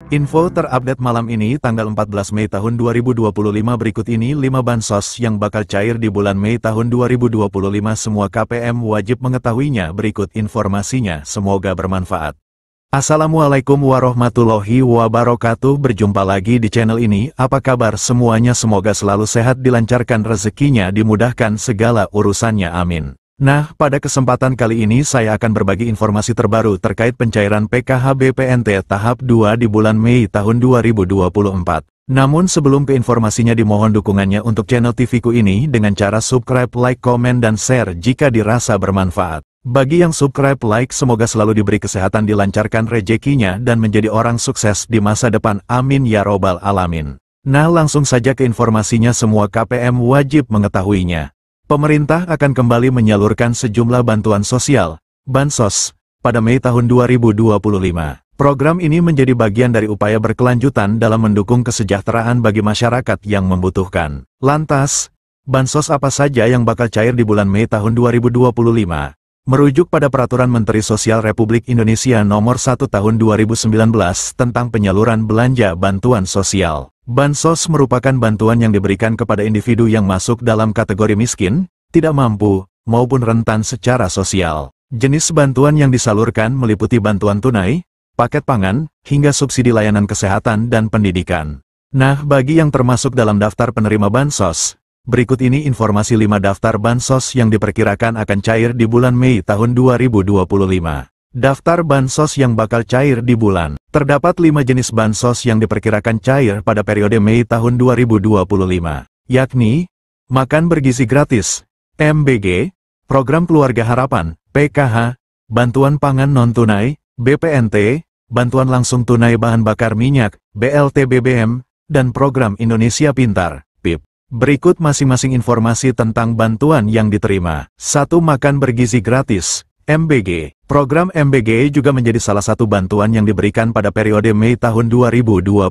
Info terupdate malam ini tanggal 14 Mei tahun 2025 berikut ini 5 bansos yang bakal cair di bulan Mei tahun 2025 semua KPM wajib mengetahuinya berikut informasinya semoga bermanfaat. Assalamualaikum warahmatullahi wabarakatuh berjumpa lagi di channel ini apa kabar semuanya semoga selalu sehat dilancarkan rezekinya dimudahkan segala urusannya amin. Nah, pada kesempatan kali ini saya akan berbagi informasi terbaru terkait pencairan PKH BPNT tahap 2 di bulan Mei tahun 2024. Namun sebelum ke informasinya dimohon dukungannya untuk channel TVku ini dengan cara subscribe, like, komen, dan share jika dirasa bermanfaat. Bagi yang subscribe, like, semoga selalu diberi kesehatan dilancarkan rezekinya dan menjadi orang sukses di masa depan amin ya robbal alamin. Nah langsung saja ke informasinya semua KPM wajib mengetahuinya. Pemerintah akan kembali menyalurkan sejumlah bantuan sosial, bansos, pada Mei tahun 2025. Program ini menjadi bagian dari upaya berkelanjutan dalam mendukung kesejahteraan bagi masyarakat yang membutuhkan. Lantas, bansos apa saja yang bakal cair di bulan Mei tahun 2025? Merujuk pada Peraturan Menteri Sosial Republik Indonesia Nomor 1 Tahun 2019 tentang penyaluran belanja bantuan sosial. Bansos merupakan bantuan yang diberikan kepada individu yang masuk dalam kategori miskin, tidak mampu, maupun rentan secara sosial. Jenis bantuan yang disalurkan meliputi bantuan tunai, paket pangan, hingga subsidi layanan kesehatan dan pendidikan. Nah, bagi yang termasuk dalam daftar penerima bansos, berikut ini informasi 5 daftar bansos yang diperkirakan akan cair di bulan Mei tahun 2025. Daftar bansos yang bakal cair di bulan. Terdapat 5 jenis bansos yang diperkirakan cair pada periode Mei tahun 2025, yakni Makan Bergizi Gratis, MBG, Program Keluarga Harapan, PKH, Bantuan Pangan Non-Tunai, BPNT, Bantuan Langsung Tunai Bahan Bakar Minyak, BLT BBM, dan Program Indonesia Pintar, PIP. Berikut masing-masing informasi tentang bantuan yang diterima. 1. Makan Bergizi Gratis, MBG. Program MBG juga menjadi salah satu bantuan yang diberikan pada periode Mei tahun 2025.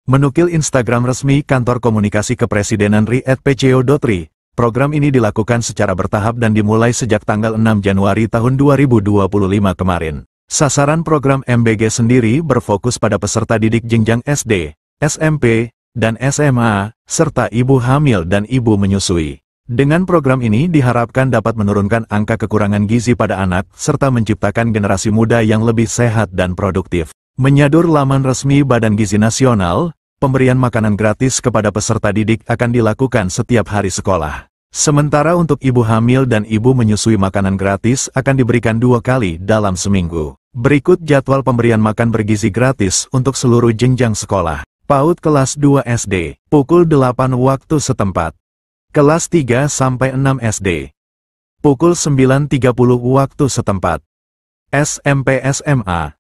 Menukil Instagram resmi Kantor Komunikasi Kepresidenan RI @pco.ri, program ini dilakukan secara bertahap dan dimulai sejak tanggal 6 Januari tahun 2025 kemarin. Sasaran program MBG sendiri berfokus pada peserta didik jenjang SD, SMP, dan SMA, serta ibu hamil dan ibu menyusui. Dengan program ini diharapkan dapat menurunkan angka kekurangan gizi pada anak, serta menciptakan generasi muda yang lebih sehat dan produktif. Menyadur laman resmi Badan Gizi Nasional, pemberian makanan gratis kepada peserta didik akan dilakukan setiap hari sekolah. Sementara untuk ibu hamil dan ibu menyusui makanan gratis akan diberikan 2 kali dalam seminggu. Berikut jadwal pemberian makan bergizi gratis untuk seluruh jenjang sekolah. PAUD kelas 2 SD, pukul 8 waktu setempat. Kelas 3 sampai 6 SD, pukul 9.30 waktu setempat. SMP SMA,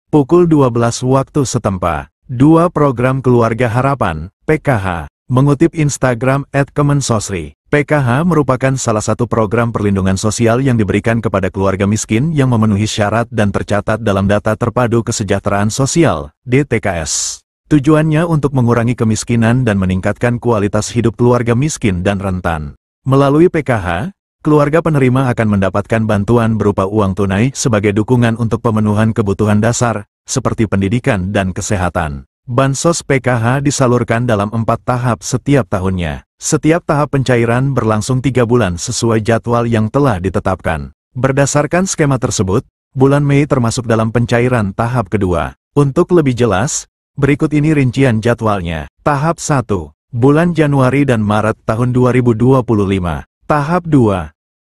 pukul 12 waktu setempat. 2. Program Keluarga Harapan, PKH. Mengutip Instagram @kemensosri, PKH merupakan salah satu program perlindungan sosial yang diberikan kepada keluarga miskin yang memenuhi syarat dan tercatat dalam Data Terpadu Kesejahteraan Sosial, DTKS. Tujuannya untuk mengurangi kemiskinan dan meningkatkan kualitas hidup keluarga miskin dan rentan. Melalui PKH, keluarga penerima akan mendapatkan bantuan berupa uang tunai sebagai dukungan untuk pemenuhan kebutuhan dasar, seperti pendidikan dan kesehatan. Bansos PKH disalurkan dalam 4 tahap setiap tahunnya. Setiap tahap pencairan berlangsung 3 bulan sesuai jadwal yang telah ditetapkan. Berdasarkan skema tersebut, bulan Mei termasuk dalam pencairan tahap kedua. Untuk lebih jelas, berikut ini rincian jadwalnya. Tahap 1, bulan Januari dan Maret tahun 2025. Tahap 2,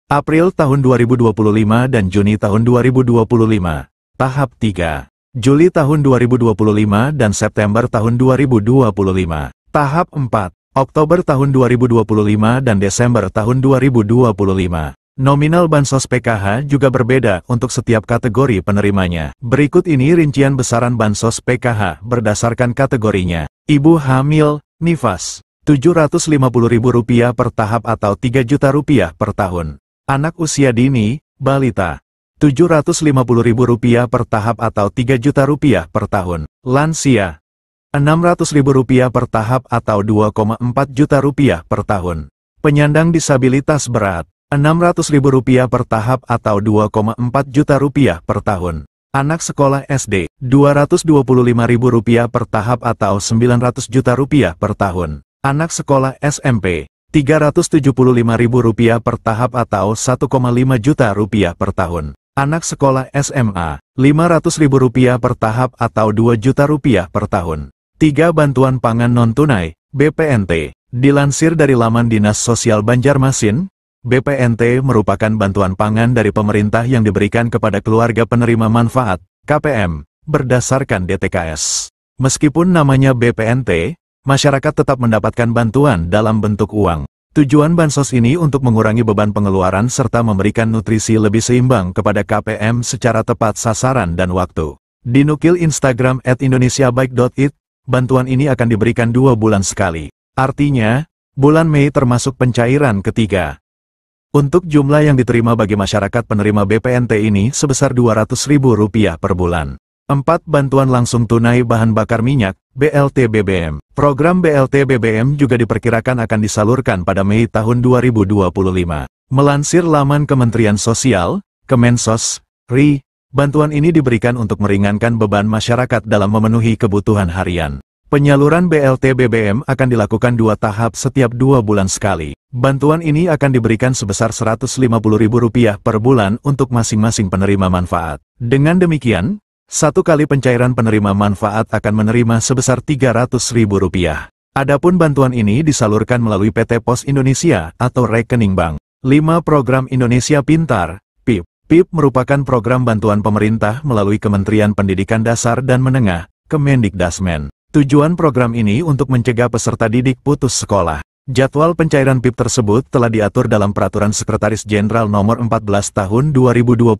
April tahun 2025 dan Juni tahun 2025. Tahap 3, Juli tahun 2025 dan September tahun 2025. Tahap 4, Oktober tahun 2025 dan Desember tahun 2025. Nominal bansos PKH juga berbeda untuk setiap kategori penerimanya. Berikut ini rincian besaran bansos PKH berdasarkan kategorinya. Ibu hamil, nifas, Rp750.000 per tahap atau Rp3.000.000 per tahun. Anak usia dini, balita, Rp750.000 per tahap atau Rp3.000.000 per tahun. Lansia, Rp600.000 per tahap atau Rp2,4 juta per tahun. Penyandang disabilitas berat, Rp600.000 per tahap atau Rp2,4 juta per tahun. Anak sekolah SD, Rp225.000 per tahap atau Rp900 juta per tahun. Anak sekolah SMP, Rp375.000 per tahap atau Rp1,5 juta per tahun. Anak sekolah SMA, Rp500.000 per tahap atau Rp2 juta per tahun. 3. Bantuan pangan non-tunai, BPNT. Dilansir dari laman Dinas Sosial Banjarmasin, BPNT merupakan bantuan pangan dari pemerintah yang diberikan kepada keluarga penerima manfaat, KPM, berdasarkan DTKS. Meskipun namanya BPNT, masyarakat tetap mendapatkan bantuan dalam bentuk uang. Tujuan bansos ini untuk mengurangi beban pengeluaran serta memberikan nutrisi lebih seimbang kepada KPM secara tepat sasaran dan waktu. Dinukil Instagram @indonesiabaik.it, bantuan ini akan diberikan 2 bulan sekali. Artinya, bulan Mei termasuk pencairan ketiga. Untuk jumlah yang diterima bagi masyarakat penerima BPNT ini sebesar Rp200.000 per bulan. 4. Bantuan langsung tunai bahan bakar minyak, BLT BBM. Program BLT BBM juga diperkirakan akan disalurkan pada Mei tahun 2025. Melansir laman Kementerian Sosial, Kemensos, RI, bantuan ini diberikan untuk meringankan beban masyarakat dalam memenuhi kebutuhan harian. Penyaluran BLT BBM akan dilakukan 2 tahap setiap 2 bulan sekali. Bantuan ini akan diberikan sebesar Rp150.000 per bulan untuk masing-masing penerima manfaat. Dengan demikian, 1 kali pencairan penerima manfaat akan menerima sebesar Rp300.000. Adapun bantuan ini disalurkan melalui PT Pos Indonesia atau rekening bank. 5. Program Indonesia Pintar, PIP. PIP merupakan program bantuan pemerintah melalui Kementerian Pendidikan Dasar dan Menengah, Kemendikdasmen. Tujuan program ini untuk mencegah peserta didik putus sekolah. Jadwal pencairan PIP tersebut telah diatur dalam Peraturan Sekretaris Jenderal Nomor 14 Tahun 2022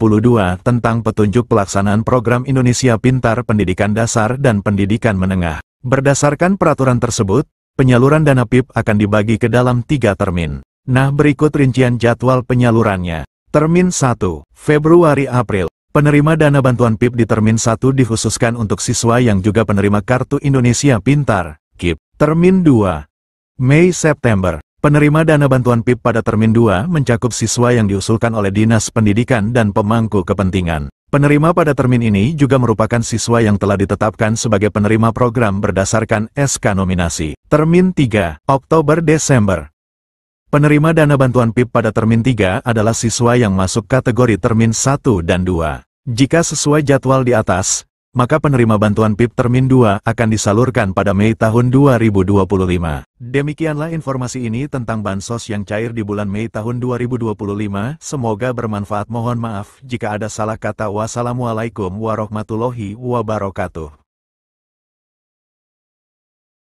tentang petunjuk pelaksanaan program Indonesia Pintar Pendidikan Dasar dan Pendidikan Menengah. Berdasarkan peraturan tersebut, penyaluran dana PIP akan dibagi ke dalam 3 termin. Nah, berikut rincian jadwal penyalurannya. Termin 1, Februari-April. Penerima dana bantuan PIP di Termin 1 dikhususkan untuk siswa yang juga penerima Kartu Indonesia Pintar, KIP. Termin 2, Mei-September. Penerima dana bantuan PIP pada Termin 2 mencakup siswa yang diusulkan oleh Dinas Pendidikan dan pemangku kepentingan. Penerima pada termin ini juga merupakan siswa yang telah ditetapkan sebagai penerima program berdasarkan SK nominasi. Termin 3, Oktober-Desember. Penerima dana bantuan PIP pada Termin 3 adalah siswa yang masuk kategori Termin 1 dan 2. Jika sesuai jadwal di atas, maka penerima bantuan PIP Termin 2 akan disalurkan pada Mei tahun 2025. Demikianlah informasi ini tentang bansos yang cair di bulan Mei tahun 2025. Semoga bermanfaat. Mohon maaf jika ada salah kata. Wassalamualaikum warahmatullahi wabarakatuh.